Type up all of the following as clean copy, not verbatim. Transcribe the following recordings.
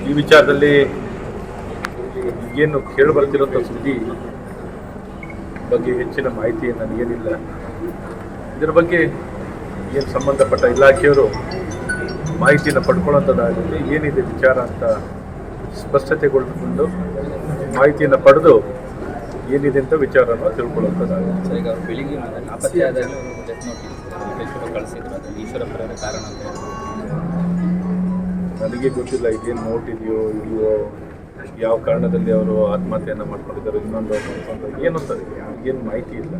ಈ ವಿಚಾರದಲ್ಲಿ ಏನು ಕೇಳಿಬರ್ತಿರೋಂಥ ಸುದ್ದಿ ಬಗ್ಗೆ ಹೆಚ್ಚಿನ ಮಾಹಿತಿ ನನಗೇನಿಲ್ಲ. ಇದರ ಬಗ್ಗೆ ಏನು ಸಂಬಂಧಪಟ್ಟ ಇಲಾಖೆಯವರು ಮಾಹಿತಿಯನ್ನು ಪಡ್ಕೊಳ್ಳೋಂಥದ್ದಾಗಲಿ ಏನಿದೆ ವಿಚಾರ ಅಂತ ಸ್ಪಷ್ಟತೆಗೊಳಿಸಿಕೊಂಡು ಮಾಹಿತಿಯನ್ನು ಪಡೆದು ಏನಿದೆ ಅಂತ ವಿಚಾರನ ತಿಳ್ಕೊಳ್ಳೋಂಥದ್ದಾಗುತ್ತೆ. ಸರ್, ಈಗ ಬೆಳಿಗ್ಗೆ ನಾಪತ್ತೆ ಆದಾಗಲೂ ಡೆತ್ ನೋಟಿಸ್ ಕಳಿಸಿದ್ರು, ಅದು ಈಶ್ವರಪ್ಪರ ಕಾರಣ ಅಂತ ನನಗೆ ಗೊತ್ತಿಲ್ಲ ಇದೇನು ನೋಟ್ ಇದೆಯೋ ಇಲ್ವೋ, ಯಾವ ಕಾರಣದಲ್ಲಿ ಅವರು ಆತ್ಮಹತ್ಯೆಯನ್ನು ಮಾಡ್ಕೊಂಡಿದ್ದಾರೆ, ಇನ್ನೊಂದು ಏನಂತ ಏನು ಮಾಹಿತಿ ಇಲ್ಲ.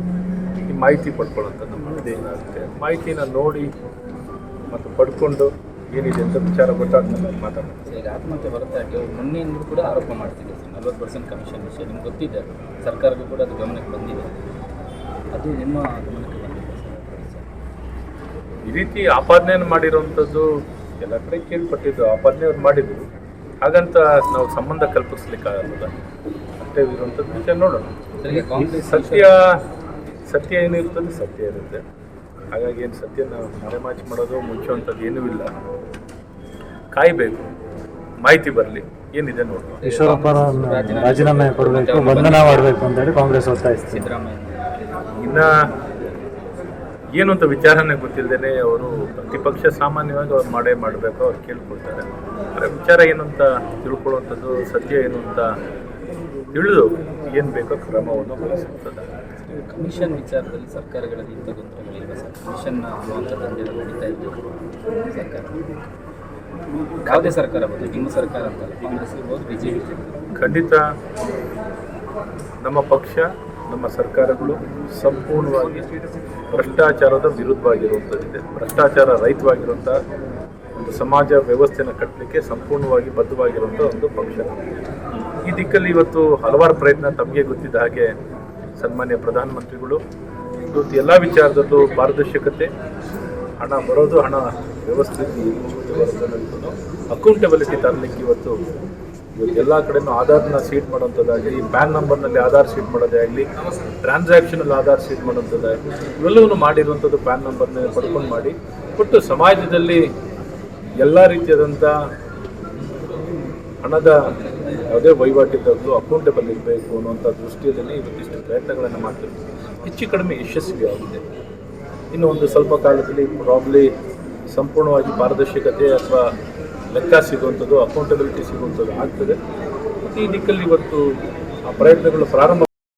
ಈ ಮಾಹಿತಿ ಪಡ್ಕೊಳ್ಳೋಂಥದ್ದು ನಮ್ಮದೇ ಏನಾಗುತ್ತೆ, ಮಾಹಿತಿನ ನೋಡಿ ಮತ್ತು ಪಡ್ಕೊಂಡು ಏನಿದೆ ಅಂತ ವಿಚಾರ ಗೊತ್ತಾದ್ಮೇಲೆ ಮಾತಾಡ್ತಾರೆ. ಈಗ ಆತ್ಮಹತ್ಯೆ ಹೊರತಾಗಿ ಅವರು ಮೊನ್ನೆಯಿಂದ ಕೂಡ ಆರೋಪ ಮಾಡ್ತಿದ್ದಾರೆ ಸರ್, 40% ಕಮಿಷನ್ ವಿಷಯ ನಿಮ್ಗೆ ಗೊತ್ತಿದೆ, ಸರ್ಕಾರಕ್ಕೂ ಕೂಡ ಅದು ಗಮನಕ್ಕೆ ಬಂದಿದೆ. ಅದು ನಿಮ್ಮ ಗಮನಕ್ಕೆ ಬಂದಿದೆ ಸರ್? ಈ ರೀತಿ ಆಪಾದನೆಯನ್ನು ಮಾಡಿರೋವಂಥದ್ದು ಎಲ್ಲ ಕಡೆ ಕೇಳ್ಪಟ್ಟಿದ್ದು, ಆಪಾದನೆ ಅವ್ರು ಮಾಡಿದ್ರು, ಹಾಗಂತ ನಾವು ಸಂಬಂಧ ಕಲ್ಪಿಸ್ಲಿಕ್ಕಾಗಲ್ಲ. ಅಷ್ಟೇ ಇರುವಂಥದ್ದು ವಿಷಯ ನೋಡೋಣ. ಸತ್ಯ ಏನಿರ್ತದೆ ಸತ್ಯ ಇರುತ್ತೆ. ಹಾಗಾಗಿ ಏನು ಸತ್ಯನ ಮರೆಮಾಚಿ ಮಾಡೋದು ಮುಚ್ಚುವಂಥದ್ದು ಏನೂ ಇಲ್ಲ. ಕಾಯಬೇಕು, ಮಾಹಿತಿ ಬರಲಿ, ಏನಿದೆ ನೋಡಿ. ಈಶ್ವರಪ್ಪ ರಾಜೀನಾಮೆ ಕೊಡಬೇಕು, ಬಂಧನ ಮಾಡಬೇಕು ಅಂತೇಳಿ ಕಾಂಗ್ರೆಸ್ ಒತ್ತಾಯಿಸ್ತಿದೆ. ಸಿದ್ದರಾಮಯ್ಯ ಇನ್ನು ಏನು ಅಂತ ವಿಚಾರನೇ ಗೊತ್ತಿಲ್ಲದೇ ಅವರು ಪ್ರತಿಪಕ್ಷ ಸಾಮಾನ್ಯವಾಗಿ ಅವ್ರು ಮಾಡಬೇಕು, ಅವ್ರು ಕೇಳ್ಕೊಳ್ತಾರೆ. ಆದರೆ ವಿಚಾರ ಏನು ಅಂತ ತಿಳ್ಕೊಳ್ಳುವಂಥದ್ದು, ಸತ್ಯ ಏನು ಅಂತ ತಿಳಿದು ಏನು ಬೇಕೋ ಕ್ರಮವನ್ನು ವಹಿಸುತ್ತದೆ. ಕಮಿಷನ್ ವಿಚಾರದಲ್ಲಿ ಸರ್ಕಾರಗಳಲ್ಲಿ ಇಂಥ ಗೊಂದಲಗಳಿಲ್ಲ ಸರ್. ಕಮಿಷನ್ ಅನ್ನುವಂಥದ್ದು ನಡೀತಾ ಇದ್ದು ಸರ್ಕಾರ, ಯಾವುದೇ ಸರ್ಕಾರ ಬಂದು ನಿಮ್ಮ ಸರ್ಕಾರ ಅಂತಲ್ಲ, ಕಾಂಗ್ರೆಸ್ ಇರ್ಬೋದು, BJP ಖಂಡಿತ ನಮ್ಮ ಪಕ್ಷ, ನಮ್ಮ ಸರ್ಕಾರಗಳು ಸಂಪೂರ್ಣವಾಗಿ ಭ್ರಷ್ಟಾಚಾರದ ವಿರುದ್ಧವಾಗಿರುವಂಥದ್ದಿದೆ. ಭ್ರಷ್ಟಾಚಾರ ರಹಿತವಾಗಿರುವಂಥ ಒಂದು ಸಮಾಜ ವ್ಯವಸ್ಥೆಯನ್ನು ಕಟ್ಟಲಿಕ್ಕೆ ಸಂಪೂರ್ಣವಾಗಿ ಬದ್ಧವಾಗಿರುವಂಥ ಒಂದು ಪಕ್ಷ. ಈ ದಿಕ್ಕಲ್ಲಿ ಇವತ್ತು ಹಲವಾರು ಪ್ರಯತ್ನ, ತಮಗೆ ಗೊತ್ತಿದ್ದ ಹಾಗೆ ಸನ್ಮಾನ್ಯ ಪ್ರಧಾನಮಂತ್ರಿಗಳು ಇವತ್ತು ಎಲ್ಲ ವಿಚಾರದಲ್ಲೂ ಪಾರದರ್ಶಕತೆ, ಹಣ ಬರೋದು, ಹಣ ವ್ಯವಸ್ಥೆ ಬರೋದನ್ನು ಅಕೌಂಟಬಿಲಿಟಿ ತರಲಿಕ್ಕೆ ಇವತ್ತು ಎಲ್ಲ ಕಡೆಯೂ ಆಧಾರ್ನ ಸೀಟ್ ಮಾಡೋಂಥದ್ದಾಗಲಿ, ಪ್ಯಾನ್ ನಂಬರ್ನಲ್ಲಿ ಆಧಾರ್ ಸೀಟ್ ಮಾಡೋದೇ ಆಗಲಿ, ಟ್ರಾನ್ಸಾಕ್ಷನಲ್ಲಿ ಆಧಾರ್ ಸೀಟ್ ಮಾಡೋಂಥದ್ದಾಗಲಿ, ಇವೆಲ್ಲವನ್ನು ಮಾಡಿರುವಂಥದ್ದು ಪ್ಯಾನ್ ನಂಬರ್ನ ಪಡ್ಕೊಂಡು ಮಾಡಿ ಒಟ್ಟು ಸಮಾಜದಲ್ಲಿ ಎಲ್ಲ ರೀತಿಯಾದಂಥ ಹಣದ ಯಾವುದೇ ವಹಿವಾಟಿದ್ದಾಗಲೂ ಅಕೌಂಟೇಬಲ್ ಇರಬೇಕು ಅನ್ನುವಂಥ ದೃಷ್ಟಿಯಲ್ಲೇ ಇವತ್ತಿಷ್ಟು ಪ್ರಯತ್ನಗಳನ್ನು ಮಾಡ್ತಿರ್ತೀವಿ. ಹೆಚ್ಚು ಕಡಿಮೆ ಯಶಸ್ವಿಯಾಗಿದೆ. ಇನ್ನು ಒಂದು ಸ್ವಲ್ಪ ಕಾಲದಲ್ಲಿ ಪ್ರಾಬ್ಲಿ ಸಂಪೂರ್ಣವಾಗಿ ಪಾರದರ್ಶಕತೆ ಅಥವಾ ಲೆಕ್ಕ ಸಿಗುವಂಥದ್ದು, ಅಕೌಂಟಬಿಲಿಟಿ ಸಿಗುವಂಥದ್ದು ಆಗ್ತದೆ. ಮತ್ತು ಈ ದಿಕ್ಕಲ್ಲಿ ಇವತ್ತು ಆ ಪ್ರಯತ್ನಗಳು ಪ್ರಾರಂಭ